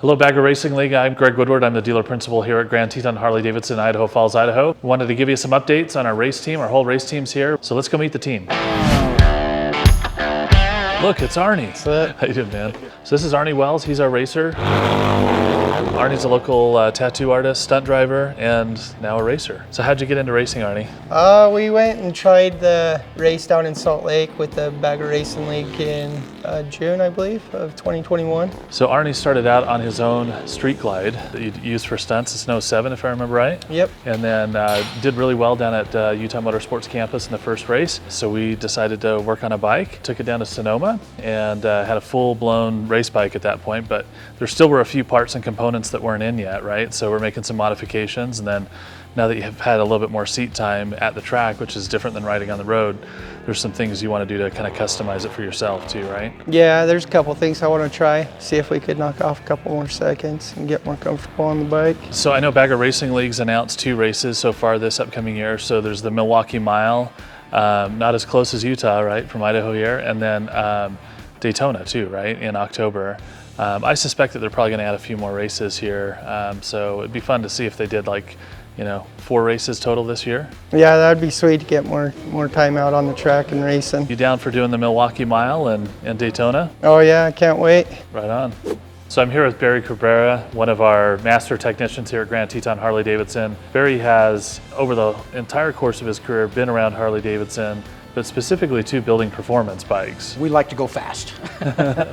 Hello, Bagger Racing League. I'm Greg Woodward. I'm the dealer principal here at Grand Teton Harley Davidson, Idaho Falls, Idaho. Wanted to give you some updates on our race team. Our whole race team's here. So let's go meet the team. Look, it's Arnie. What's up? How you doing, man? So this is Arnie Wells. He's our racer. Arnie's a local tattoo artist, stunt driver, and now a racer. So how'd you get into racing, Arnie? We went and tried the race down in Salt Lake with the Bagger Racing League in June, I believe, of 2021. So Arnie started out on his own street glide that you used for stunts. It's an 07, if I remember right. Yep. And then did really well down at Utah Motorsports campus in the first race. So we decided to work on a bike, took it down to Sonoma, and had a full-blown race bike at that point. But there still were a few parts and components that weren't in yet, right? So we're making some modifications, and then now that you have had a little bit more seat time at the track, which is different than riding on the road, there's some things you want to do to kind of customize it for yourself too, right? Yeah, there's a couple things I want to try, see if we could knock off a couple more seconds and get more comfortable on the bike. So I know Bagger Racing League's announced 2 races so far this upcoming year. So there's the Milwaukee Mile, not as close as Utah, right, from Idaho here, and then Daytona too, right, in October. I suspect that they're probably going to add a few more races here, so it'd be fun to see if they did 4 races total this year. Yeah, that'd be sweet to get more time out on the track and racing. You down for doing the Milwaukee Mile and Daytona? Oh yeah, I can't wait. Right on. So I'm here with Barry Cabrera, one of our master technicians here at Grand Teton Harley Davidson. Barry has, over the entire course of his career, been around Harley Davidson, but specifically to building performance bikes. We like to go fast.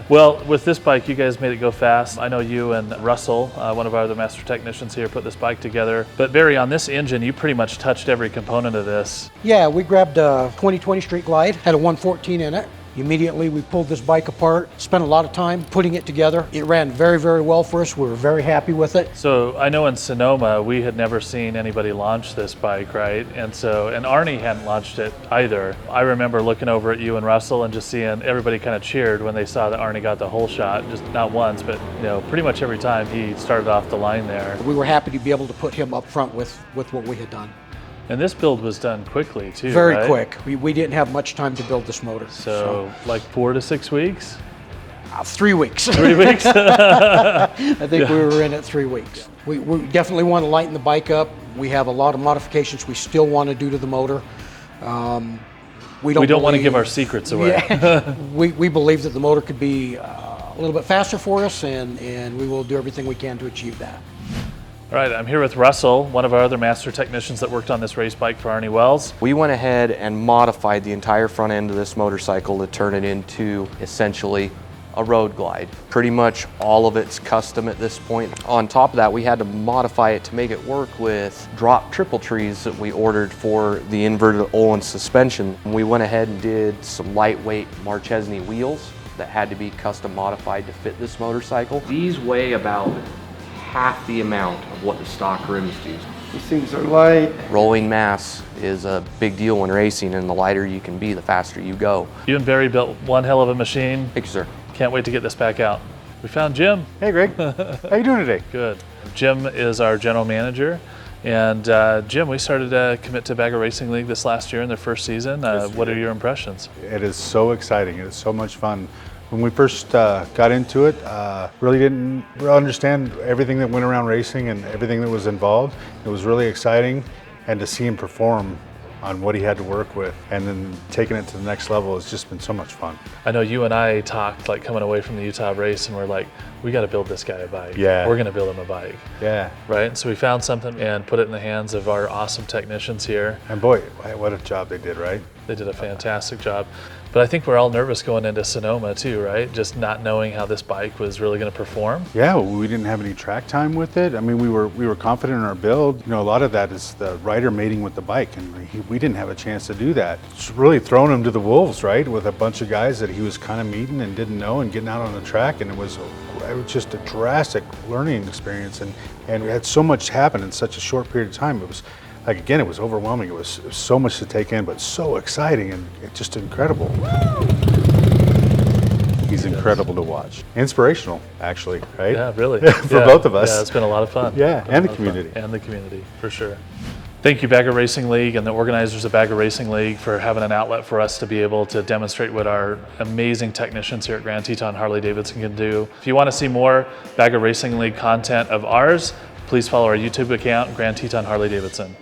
Well, with this bike, you guys made it go fast. I know you and Russell, one of our other master technicians here, put this bike together. But Barry, on this engine, you pretty much touched every component of this. Yeah, we grabbed a 2020 Street Glide, had a 114 in it. Immediately we pulled this bike apart, spent a lot of time putting it together. It ran very, very well for us. We were very happy with it. So I know in Sonoma, we had never seen anybody launch this bike, right? And Arnie hadn't launched it either. I remember looking over at you and Russell and just seeing everybody kind of cheered when they saw that Arnie got the whole shot, just not once, but pretty much every time he started off the line there. We were happy to be able to put him up front with what we had done. And this build was done quickly too, Very right? quick. We didn't have much time to build this motor. So like 4 to 6 weeks? 3 weeks. 3 weeks? I think we were in at 3 weeks. We definitely want to lighten the bike up. We have a lot of modifications we still want to do to the motor. We don't want to give our secrets away. Yeah. we believe that the motor could be a little bit faster for us, and we will do everything we can to achieve that. All right, I'm here with Russell, one of our other master technicians that worked on this race bike for Arnie Wells. We went ahead and modified the entire front end of this motorcycle to turn it into essentially a road glide. Pretty much all of it's custom at this point. On top of that, we had to modify it to make it work with drop triple trees that we ordered for the inverted Olin suspension. We went ahead and did some lightweight Marchesne wheels that had to be custom modified to fit this motorcycle. These weigh about half the amount of what the stock rims do. These things are light. Rolling mass is a big deal when racing, and the lighter you can be, the faster you go. You and Barry built one hell of a machine. Thank you, sir. Can't wait to get this back out. We found Jim. Hey Greg, how you doing today? Good. Jim is our general manager. And Jim, we started to commit to Bagger Racing League this last year in their first season. What are your impressions? It is so exciting. It is so much fun. When we first got into it, really didn't understand everything that went around racing and everything that was involved. It was really exciting, and to see him perform on what he had to work with and then taking it to the next level has just been so much fun. I know you and I talked coming away from the Utah race, and we're like, we got to build this guy a bike. Yeah. We're going to build him a bike. Yeah. Right? And so we found something and put it in the hands of our awesome technicians here. And boy, what a job they did, right? They did a fantastic job. But I think we're all nervous going into Sonoma too, right? Just not knowing how this bike was really going to perform. Yeah, we didn't have any track time with it. I mean, we were confident in our build. A lot of that is the rider mating with the bike, and we didn't have a chance to do that. It's really thrown him to the wolves, right? With a bunch of guys that he was kind of meeting and didn't know, and getting out on the track, and it was just a drastic learning experience, and we had so much happen in such a short period of time. It was again, it was overwhelming. It was so much to take in, but so exciting and just incredible. He's incredible to watch. Inspirational, actually, right? Yeah, really. For both of us. Yeah, it's been a lot of fun. Yeah, and the community. And the community, for sure. Thank you, Bagger Racing League and the organizers of Bagger Racing League for having an outlet for us to be able to demonstrate what our amazing technicians here at Grand Teton Harley Davidson can do. If you want to see more Bagger Racing League content of ours, please follow our YouTube account, Grand Teton Harley Davidson.